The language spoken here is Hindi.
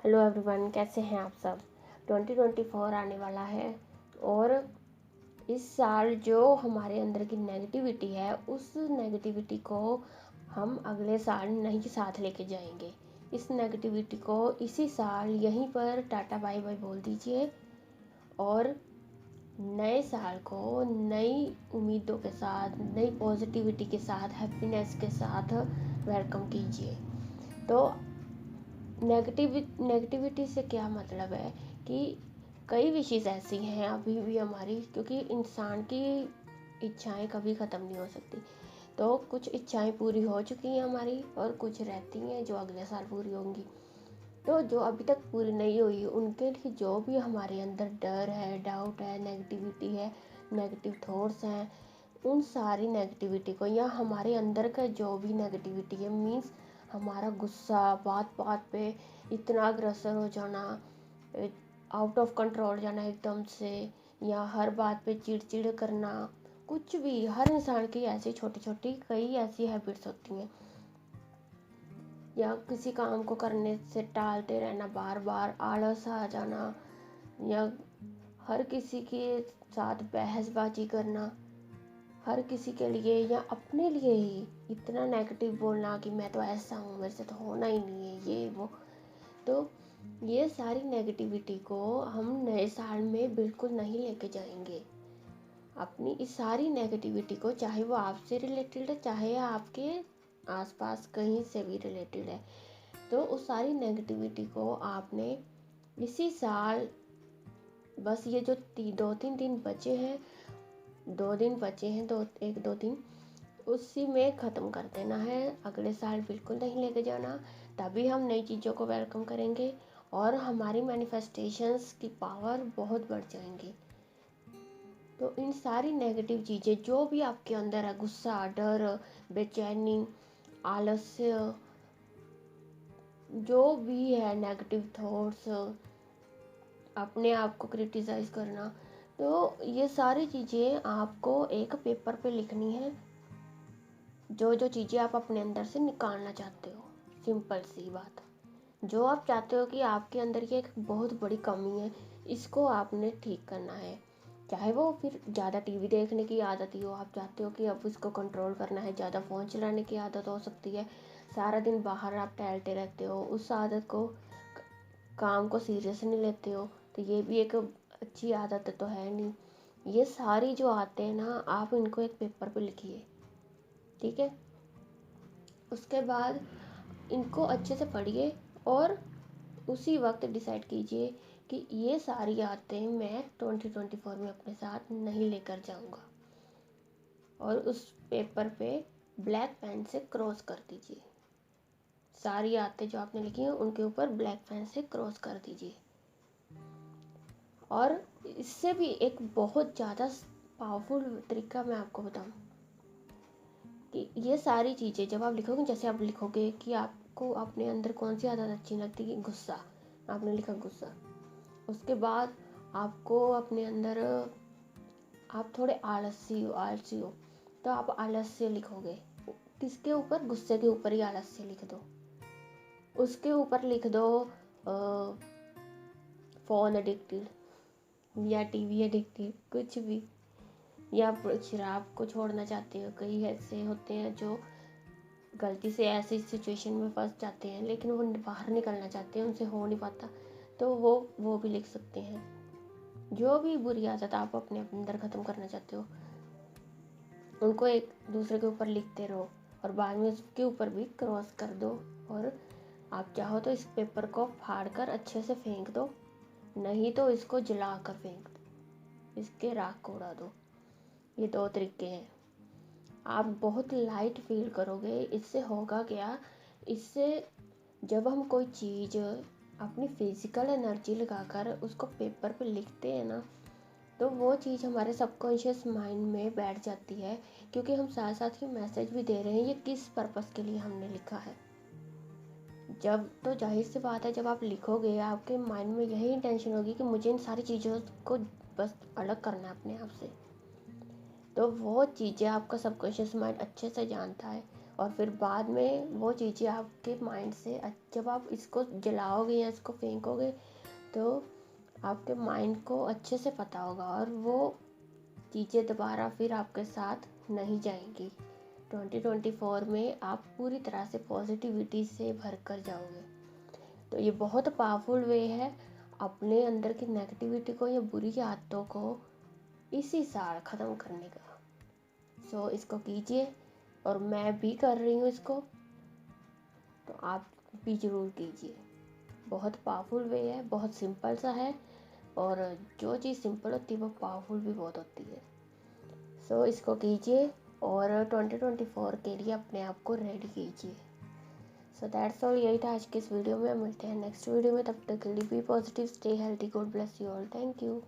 हेलो एवरीवन, कैसे हैं आप सब। 2024 आने वाला है और इस साल जो हमारे अंदर की नेगेटिविटी है उस नेगेटिविटी को हम अगले साल नहीं साथ लेके जाएंगे। इस नेगेटिविटी को इसी साल यहीं पर टाटा बाय बाय बोल दीजिए और नए साल को नई उम्मीदों के साथ, नई पॉजिटिविटी के साथ, हैप्पीनेस के साथ वेलकम कीजिए। तो नेगेटिविटी से क्या मतलब है कि कई विशेष ऐसी हैं अभी भी हमारी, क्योंकि इंसान की इच्छाएं कभी ख़त्म नहीं हो सकती। तो कुछ इच्छाएं पूरी हो चुकी हैं हमारी और कुछ रहती हैं जो अगले साल पूरी होंगी। तो जो अभी तक पूरी नहीं हुई उनके लिए जो भी हमारे अंदर डर है, डाउट है, नेगेटिविटी है, नेगेटिव थॉट्स हैं, उन सारी नेगेटिविटी को या हमारे अंदर का जो भी नेगेटिविटी है, मीन्स हमारा गुस्सा, बात बात पे इतना अग्रसर हो जाना, आउट ऑफ कंट्रोल जाना एकदम से, या हर बात पे चिड़चिड़ करना, कुछ भी, हर इंसान की ऐसी छोटी छोटी कई ऐसी हैबिट्स होती हैं। या किसी काम को करने से टालते रहना, बार बार आलस आ जाना, या हर किसी के साथ बहसबाजी करना, हर किसी के लिए या अपने लिए ही इतना नेगेटिव बोलना कि मैं तो ऐसा हूँ, मेरे से तो होना ही नहीं है, ये वो। तो ये सारी नेगेटिविटी को हम नए साल में बिल्कुल नहीं लेके जाएंगे। अपनी इस सारी नेगेटिविटी को, चाहे वो आपसे रिलेटेड है, चाहे आपके आसपास कहीं से भी रिलेटेड है, तो उस सारी नेगेटिविटी को आपने इसी साल, बस ये जो 2-3 दिन बचे हैं, 2 दिन बचे हैं, 2-1-2 दिन, उसी में ख़त्म कर देना है। अगले साल बिल्कुल नहीं लेके जाना, तभी हम नई चीज़ों को वेलकम करेंगे और हमारी मैनिफेस्टेशंस की पावर बहुत बढ़ जाएंगी। तो इन सारी नेगेटिव चीज़ें जो भी आपके अंदर है, गुस्सा, डर, बेचैनी, आलस्य, जो भी है, नेगेटिव थॉट्स, अपने आप को क्रिटिसाइज करना, तो ये सारी चीज़ें आपको एक पेपर पे लिखनी है। जो जो चीज़ें आप अपने अंदर से निकालना चाहते हो, सिंपल सी बात, जो आप चाहते हो कि आपके अंदर की एक बहुत बड़ी कमी है, इसको आपने ठीक करना है। चाहे वो फिर ज़्यादा टीवी देखने की आदत ही हो, आप चाहते हो कि अब इसको कंट्रोल करना है, ज़्यादा फ़ोन चलाने की आदत हो सकती है, सारा दिन बाहर आप टहलते रहते हो, उस आदत को, काम को सीरियस नहीं लेते हो, तो ये भी एक अच्छी आदत तो है नहीं। ये सारी जो आते हैं ना, आप इनको एक पेपर पे लिखिए, ठीक है। उसके बाद इनको अच्छे से पढ़िए और उसी वक्त डिसाइड कीजिए कि ये सारी आदतें मैं 2024 में अपने साथ नहीं लेकर जाऊंगा, और उस पेपर पे ब्लैक पेन से क्रॉस कर दीजिए। सारी आदतें जो आपने लिखी हैं उनके ऊपर ब्लैक पेन से क्रॉस कर दीजिए। और इससे भी एक बहुत ज़्यादा पावरफुल तरीका मैं आपको बताऊं कि ये सारी चीज़ें जब आप लिखोगे, जैसे आप लिखोगे कि आपको अपने अंदर कौन सी आदत अच्छी लगती है, गुस्सा, आपने लिखा गुस्सा। उसके बाद आपको अपने अंदर, आप थोड़े आलसी हो तो आप आलस्य लिखोगे, किसके ऊपर, गुस्से के ऊपर ही आलस्य लिख दो। उसके ऊपर लिख दो फ़ोन एडिक्टेड या टीवी एडिक्टेड, कुछ भी, या आप शराब को छोड़ना चाहते हो। कई ऐसे होते हैं जो गलती से ऐसी सिचुएशन में फंस जाते हैं लेकिन वो बाहर निकलना चाहते हैं, उनसे हो नहीं पाता, तो वो भी लिख सकते हैं। जो भी बुरी आदत आप अपने अंदर ख़त्म करना चाहते हो उनको एक दूसरे के ऊपर लिखते रहो और बाद में उसके ऊपर भी क्रॉस कर दो। और आप चाहो तो इस पेपर को फाड़ कर अच्छे से फेंक दो, नहीं तो इसको जला कर फेंक दो, इसके राख को उड़ा दो। ये 2 तरीके हैं। आप बहुत लाइट फील करोगे। इससे होगा क्या, इससे जब हम कोई चीज़ अपनी फिज़िकल एनर्जी लगाकर उसको पेपर पे लिखते हैं ना, तो वो चीज़ हमारे सबकॉन्शियस माइंड में बैठ जाती है, क्योंकि हम साथ साथ ये मैसेज भी दे रहे हैं ये किस पर्पस के लिए हमने लिखा है। जब, तो जाहिर सी बात है, जब आप लिखोगे आपके माइंड में यही इंटेंशन होगी कि मुझे इन सारी चीज़ों को बस अलग करना है अपने आप से। तो वो चीज़ें आपका सबकॉन्शियस माइंड अच्छे से जानता है और फिर बाद में वो चीज़ें आपके माइंड से जब आप इसको जलाओगे या इसको फेंकोगे तो आपके माइंड को अच्छे से पता होगा और वो चीज़ें दोबारा फिर आपके साथ नहीं जाएंगी। 2024 में आप पूरी तरह से पॉजिटिविटी से भर कर जाओगे। तो ये बहुत पावरफुल वे है अपने अंदर की नेगेटिविटी को या बुरी आदतों को इसी साल ख़त्म करने का। सो इसको कीजिए और मैं भी कर रही हूँ इसको, तो आप भी ज़रूर कीजिए। बहुत पावरफुल वे है, बहुत सिंपल सा है और जो चीज़ सिंपल होती है वो पावरफुल भी बहुत होती है। सो इसको कीजिए और 2024 के लिए अपने आप को रेडी कीजिए। सो दैट्स ऑल, यही था आज के इस वीडियो में। मिलते हैं नेक्स्ट वीडियो में, तब तक के लिए be positive, stay healthy, God bless you all, thank you.